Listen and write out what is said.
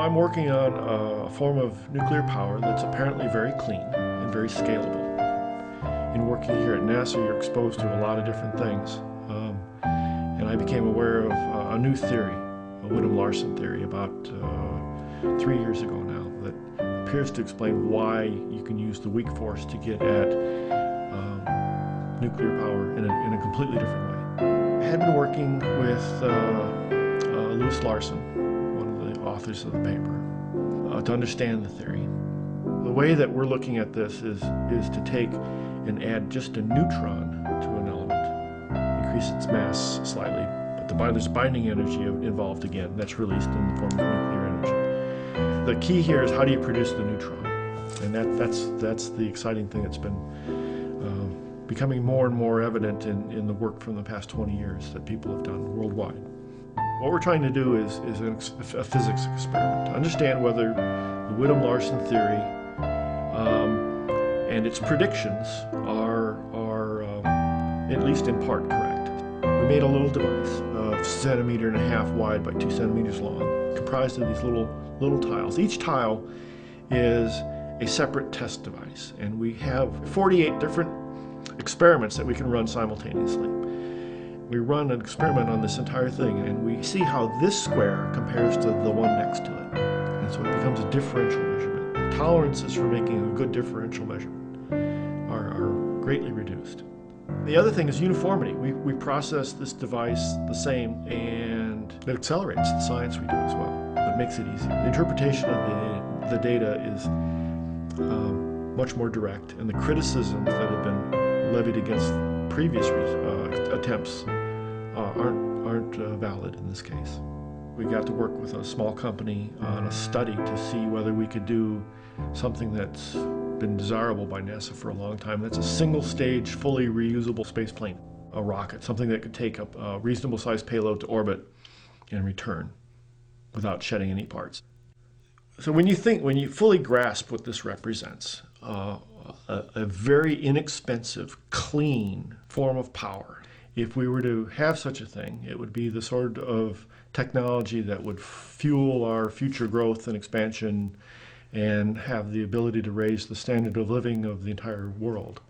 I'm working on a form of nuclear power that's apparently very clean and very scalable. In working here at NASA, you're exposed to a lot of different things. And I became aware of a new theory, a Whittam-Larson theory, about 3 years ago now, that appears to explain why you can use the weak force to get at nuclear power in a completely different way. I had been working with Louis Larson, one of the authors of the paper, to understand the theory. The way that we're looking at this is to take and add just a neutron to an element, increase its mass slightly, but there's binding energy involved again. That's released in the form of nuclear energy. The key here is how do you produce the neutron? And that's the exciting thing that's been becoming more and more evident in the work from the past 20 years that people have done worldwide. What we're trying to do is a physics experiment to understand whether the Whittam-Larson theory and its predictions are at least in part correct. We made a little device, a centimeter and a half wide by 2 centimeters long, comprised of these little tiles. Each tile is a separate test device, and we have 48 different experiments that we can run simultaneously. We run an experiment on this entire thing, and we see how this square compares to the one next to it. And so it becomes a differential measurement. The tolerances for making a good differential measurement are greatly reduced. The other thing is uniformity. We process this device the same, and it accelerates the science we do as well. It makes it easier. The interpretation of the data is much more direct, and the criticisms that have been levied against previous attempts aren't valid in this case. We got to work with a small company on a study to see whether we could do something that's been desirable by NASA for a long time. That's a single-stage, fully reusable space plane, a rocket, something that could take a reasonable-sized payload to orbit and return without shedding any parts. So when you fully grasp what this represents, a very inexpensive, clean form of power. If we were to have such a thing, it would be the sort of technology that would fuel our future growth and expansion and have the ability to raise the standard of living of the entire world.